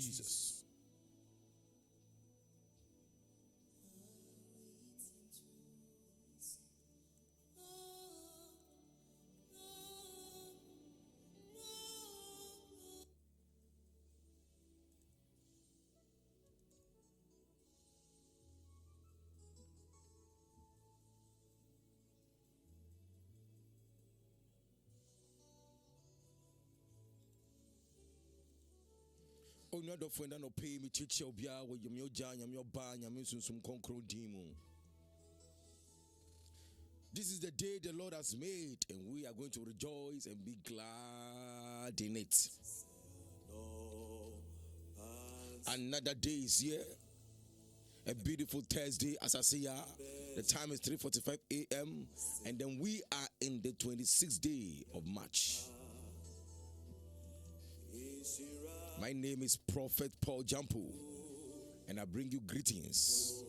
Jesus. Only the friend no pay me teach you bia with your jan your ban your some concrete demon. This is the day the Lord has made, and we are going to rejoice and be glad in it. Another day is here. A beautiful Thursday, as I say here. The time is 3:45 a.m. and then we are in the 26th day of March. My name is Prophet Paul Jampu, and I bring you greetings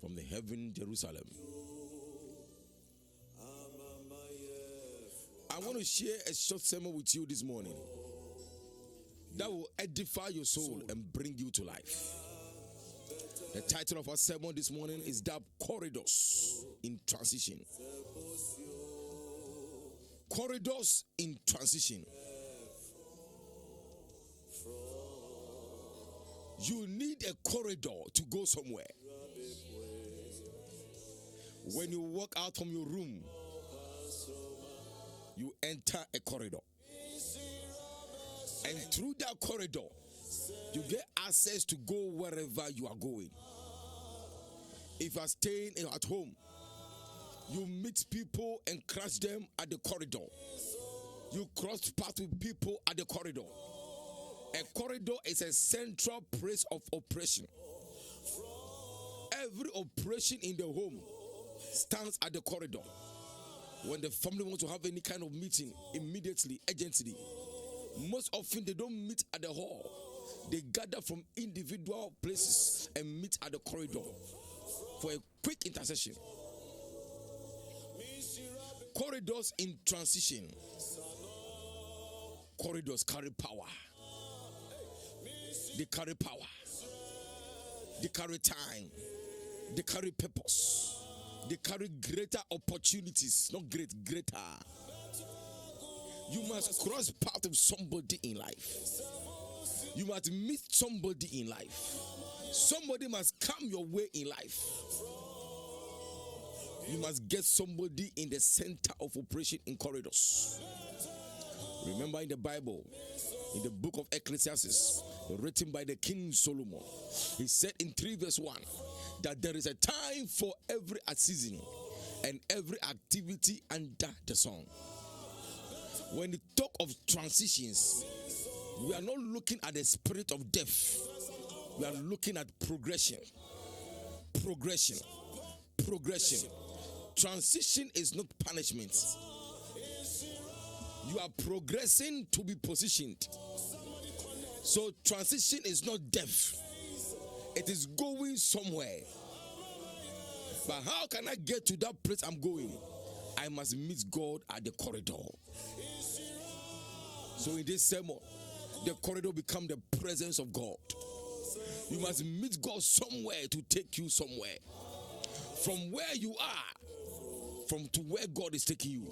from the heaven, Jerusalem. I want to share a short sermon with you this morning that will edify your soul and bring you to life. The title of our sermon this morning is that Corridors in Transition. Corridors in Transition. You need a corridor to go somewhere. When you walk out from your room, you enter a corridor. And through that corridor, you get access to go wherever you are going. If you are staying at home, you meet people and crush them at the corridor. You cross paths with people at the corridor. A corridor is a central place of operation. Every operation in the home stands at the corridor. When the family wants to have any kind of meeting, immediately, urgently, most often they don't meet at the hall. They gather from individual places and meet at the corridor for a quick intercession. Corridors in transition. Corridors carry power. They carry power. They carry time. They carry purpose. They carry greater opportunities. Not greater. You must cross path with somebody in life. You must meet somebody in life. Somebody must come your way in life. You must get somebody in the center of operation in corridors. Remember in the Bible, in the book of Ecclesiastes, written by the King Solomon, he said in 3 verse 1 that there is a time for every season and every activity under the sun. When we talk of transitions, we are not looking at the spirit of death. We are looking at progression. Progression. Progression. Transition is not punishment. You are progressing to be positioned. So transition is not death. It is going somewhere. But how can I get to that place I'm going? I must meet God at the corridor. So in this sermon, the corridor become the presence of God. You must meet God somewhere to take you somewhere. From where you are, to where God is taking you,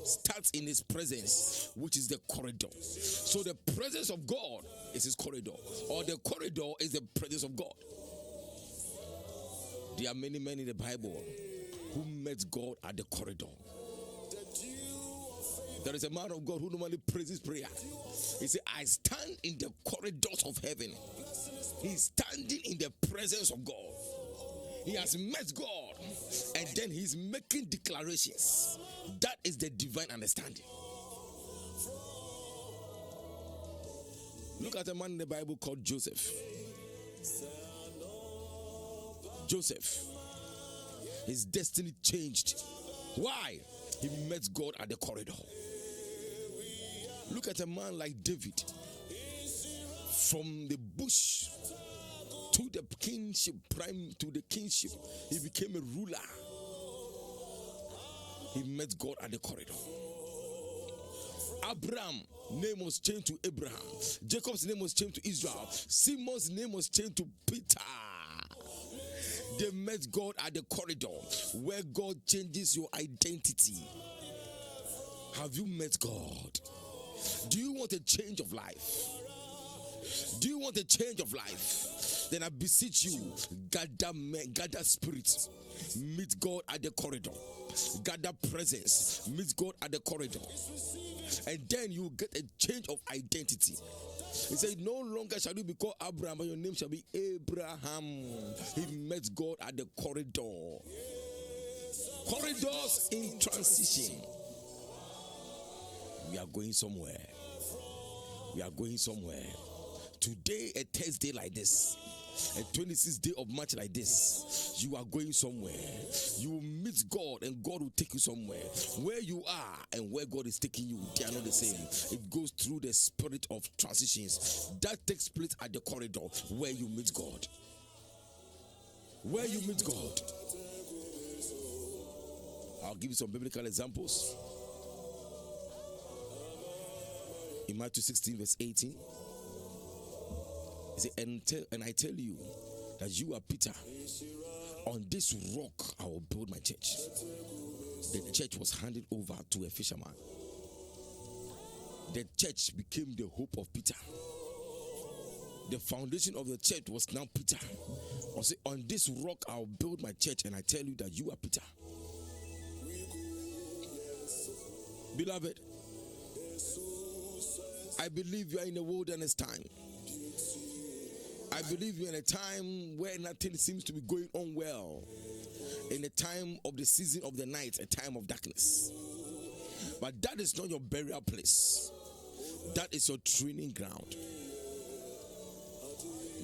starts in his presence, which is the corridor. So the presence of God is his corridor, or the corridor is the presence of God. There are many men in the Bible who met God at the corridor. There is a man of God who normally prays his prayer. He said, I stand in the corridors of heaven. He's standing in the presence of God. He has met God, and then he's making declarations. That is the divine understanding. Look at a man in the Bible called Joseph. Joseph, his destiny changed. Why? He met God at the corridor. Look at a man like David. From the bush to the kingship, he became a ruler. He met God at the corridor. Abraham name was changed to Abraham. Jacob's name was changed to Israel. Simon's name was changed to Peter. They met God at the corridor where God changes your identity. Have you met God? Do you want a change of life? Do you want a change of life? Then I beseech you, gather spirit, meet God at the corridor. Gather presence, meet God at the corridor. And then you get a change of identity. He said, no longer shall you be called Abraham, but your name shall be Abraham. He met God at the corridor. Corridors in transition. We are going somewhere. We are going somewhere. Today, a Thursday like this, a 26th day of March like this, you are going somewhere. You will meet God and God will take you somewhere. Where you are and where God is taking you, they are not the same. It goes through the spirit of transitions. That takes place at the corridor where you meet God. Where you meet God. I'll give you some biblical examples. In Matthew 16 verse 18, he said, and I tell you that you are Peter. On this rock I will build my church. The church was handed over to a fisherman. The church became the hope of Peter. The foundation of the church was now Peter. I say, on this rock I will build my church, and I tell you that you are Peter. Beloved, I believe you are in a wilderness time. I believe you're in a time where nothing seems to be going on well. In a time of the season of the night, a time of darkness. But that is not your burial place. That is your training ground.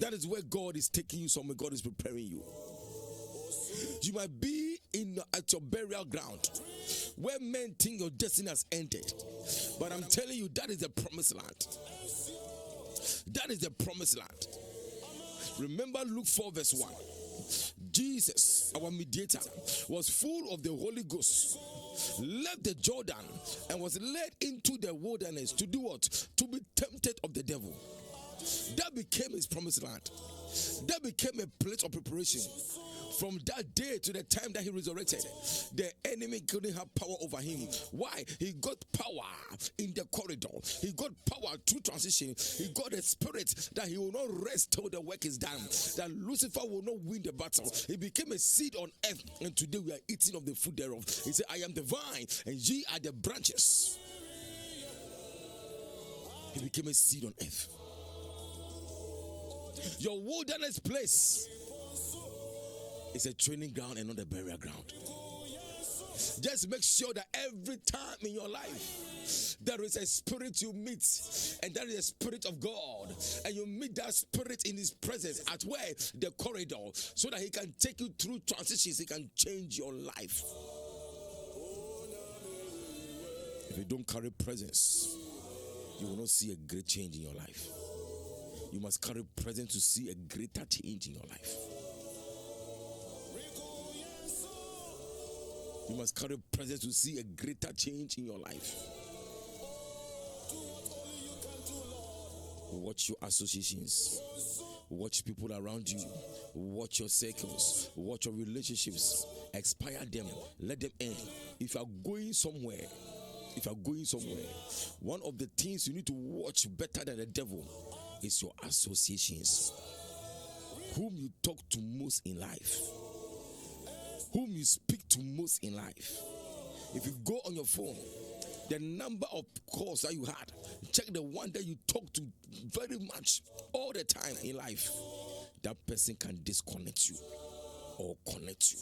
That is where God is taking you somewhere. God is preparing you. You might be at your burial ground where men think your destiny has ended. But I'm telling you, that is the promised land. That is the promised land. Remember Luke 4 verse 1. Jesus, our mediator, was full of the Holy Ghost, left the Jordan and was led into the wilderness to do what? To be tempted of the devil. That became his promised land. That became a place of preparation. From that day to the time that he resurrected, the enemy couldn't have power over him. Why? He got power in the corridor. He got power through transition. He got a spirit that he will not rest till the work is done. That Lucifer will not win the battle. He became a seed on earth, and today we are eating of the fruit thereof. He said, I am the vine, and ye are the branches. He became a seed on earth. Your wilderness place is a training ground and not a burial ground. Just make sure that every time in your life there is a spirit you meet, and that is the Spirit of God, and you meet that spirit in his presence at where? The corridor, so that he can take you through transitions. He can change your life. If you don't carry presence, you will not see a great change in your life. You must carry presence to see a greater change in your life. You must carry presence to see a greater change in your life. Watch your associations. Watch people around you. Watch your circles. Watch your relationships. Expire them. Let them end. If you are going somewhere, one of the things you need to watch better than the devil is your associations. Whom you talk to most in life. Whom you speak to most in life. If you go on your phone, the number of calls that you had, check the one that you talk to very much all the time in life. That person can disconnect you or connect you.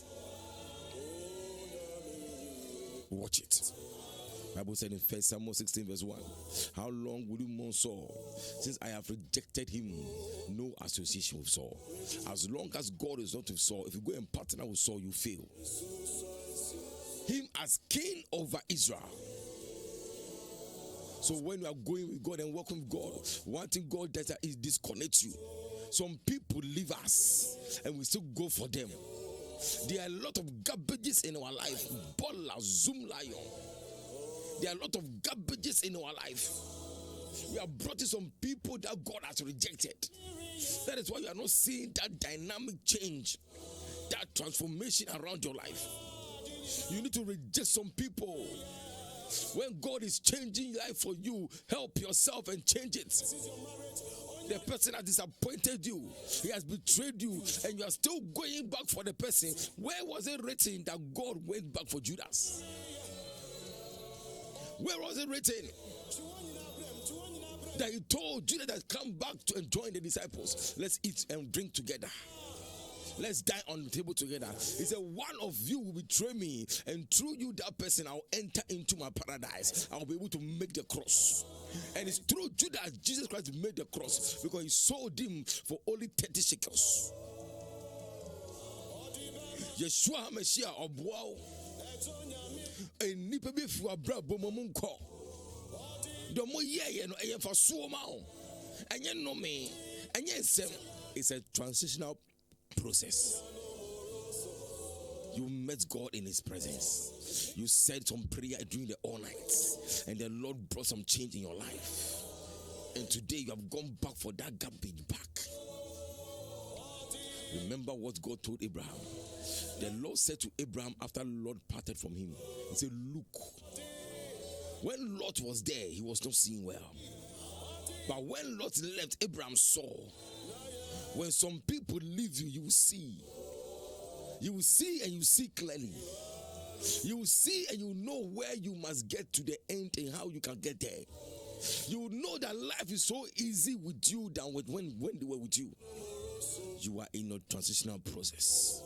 Watch it. Bible said in 1 Samuel 16 verse 1, how long will you mourn Saul? Since I have rejected him, no association with Saul. As long as God is not with Saul, if you go and partner with Saul, you fail. Him as king over Israel. So when you are going with God and working with God, one thing God does is disconnect you. Some people leave us and we still go for them. There are a lot of garbages in our life. Bola, Zoom lion. There are a lot of garbages in our life. We have brought in some people that God has rejected. That is why you are not seeing that dynamic change, that transformation around your life. You need to reject some people. When God is changing life for you, help yourself and change it. The person has disappointed you, he has betrayed you, and you are still going back for the person. Where was it written that God went back for Judas? Where was it written that he told Judas that come back to and join the disciples? Let's eat and drink together. Let's dine on the table together. He said, one of you will betray me, and through you, that person, I'll enter into my paradise. I'll be able to make the cross. And it's through Judas Jesus Christ made the cross, because he sold him for only 30 shekels. Yeshua HaMashiach obuao enipa bi fi abra bomomu nko do mo ye no eye fa so ma o enye no me enye nsem. It's a transitional process. You met God in his presence. You said some prayer during the all night, and the Lord brought some change in your life. And today you have gone back for that garbage back. Remember what God told Abraham. The Lord said to Abraham after the Lord parted from him, he said, look, when Lot was there, he was not seeing well. But when Lot left, Abraham saw. When some people leave you, you will see. You will see and you see clearly. You will see and you know where you must get to the end and how you can get there. You will know that life is so easy with you than with when they were with you. You are in a transitional process.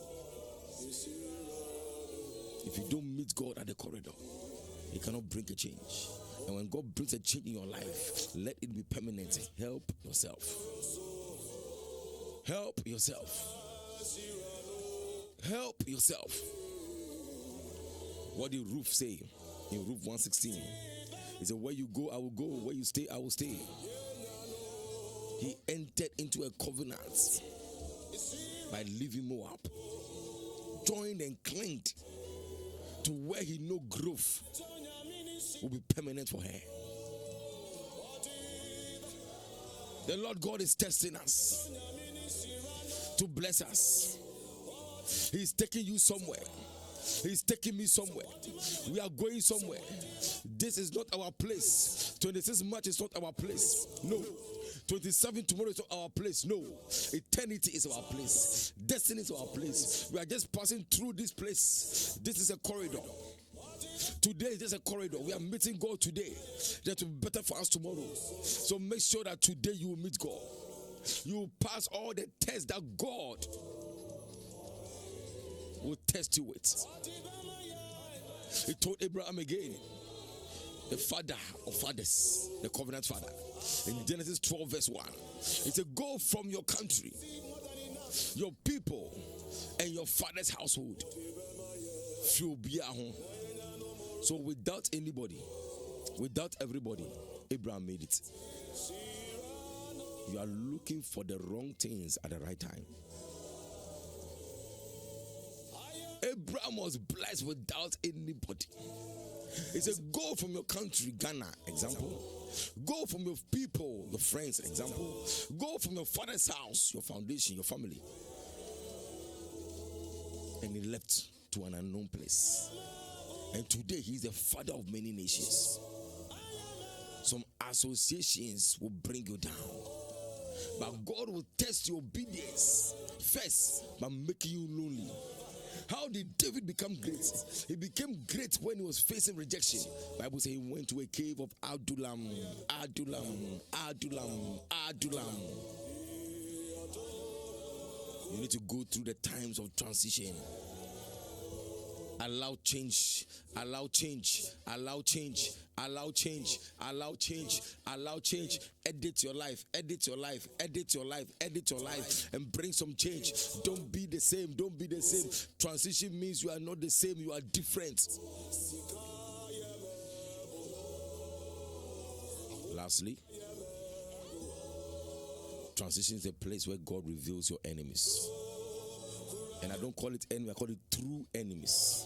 If you don't meet God at the corridor, He cannot bring a change. And when God brings a change in your life, let it be permanent. Help yourself. Help yourself. Help yourself. What did Ruth say in Ruth 1:16? He said, where you go, I will go. Where you stay, I will stay. He entered into a covenant by leaving Moab, joined and clinged to where he know growth will be permanent for her. The Lord God is testing us to bless us. He's taking you somewhere. He's taking me somewhere. We are going somewhere. This is not our place. 26 March is not our place. No. 27 tomorrow is not our place. No. Eternity is our place. Destiny is our place. We are just passing through this place. This is a corridor. Today is just a corridor. We are meeting God today. That will be better for us tomorrow. So make sure that today you will meet God. You will pass all the tests that God will test you with. He told Abraham again, the father of fathers, the covenant father, in Genesis 12 verse 1. He said, go from your country, your people, and your father's household. So without anybody, without everybody, Abraham made it. You are looking for the wrong things at the right time. Abraham was blessed without anybody. He said, go from your country, Ghana, example. Go from your people, your friends, example. Go from your father's house, your foundation, your family. And he left to an unknown place. And today he is the father of many nations. Some associations will bring you down. But God will test your obedience first by making you lonely. How did David become great? He became great when he was facing rejection. The Bible says he went to a cave of Adullam. You need to go through the times of transition. Allow change, allow change, allow change, allow change, allow change, allow change. Edit your life, edit your life, edit your life, edit your life, and bring some change. Don't be the same, don't be the same. Transition means you are not the same, you are different. Lastly, transition is a place where God reveals your enemies. And I don't call it enemy, I call it true enemies.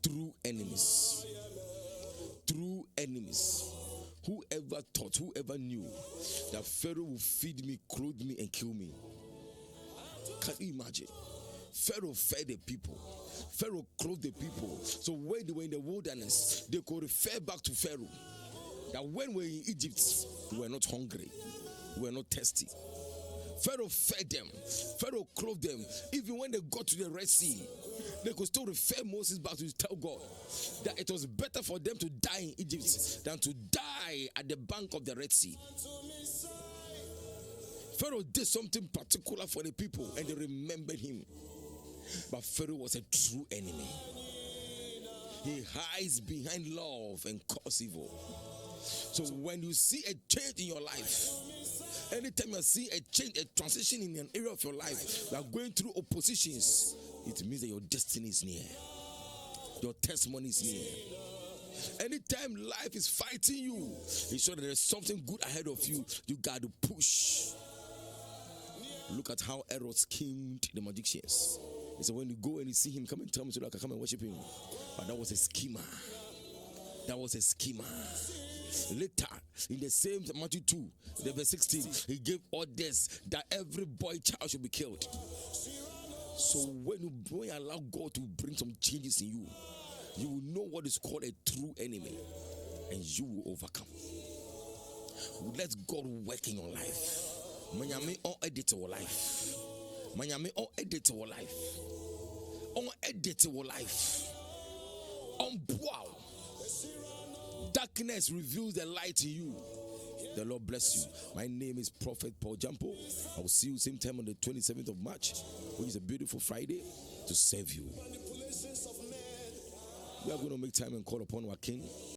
True enemies. enemies. Whoever thought, whoever knew that Pharaoh would feed me, clothe me, and kill me. Can you imagine? Pharaoh fed the people. Pharaoh clothed the people. So when they were in the wilderness, they could refer back to Pharaoh. That when we were in Egypt, we were not hungry. We were not thirsty. Pharaoh fed them. Pharaoh clothed them. Even when they got to the Red Sea, they could still refer Moses back to tell God that it was better for them to die in Egypt than to die at the bank of the Red Sea. Pharaoh did something particular for the people and they remembered him. But Pharaoh was a true enemy. He hides behind love and cause evil. So when you see a change in your life, anytime you see a change, a transition in an area of your life, you are going through oppositions, it means that your destiny is near. Your testimony is near. Anytime life is fighting you, it's sure that there is something good ahead of you. You got to push. Look at how Herod schemed the magicians. He said, when you go and you see him, come and tell me so that I can come and worship him. But that was a schemer. That was a schemer. Later, in the same Matthew 2, the verse 16, he gave orders that every boy child should be killed. So when you allow God to bring some changes in you, you will know what is called a true enemy, and you will overcome. Let God work in your life. Manyame on edit your life. Manyame on edit your life. On edit your life. On wow. Darkness reveals the light in you. The Lord bless you. My name is Prophet Paul Jampo. I will see you same time on the 27th of March, which is a beautiful Friday, to serve you. We are going to make time and call upon our King.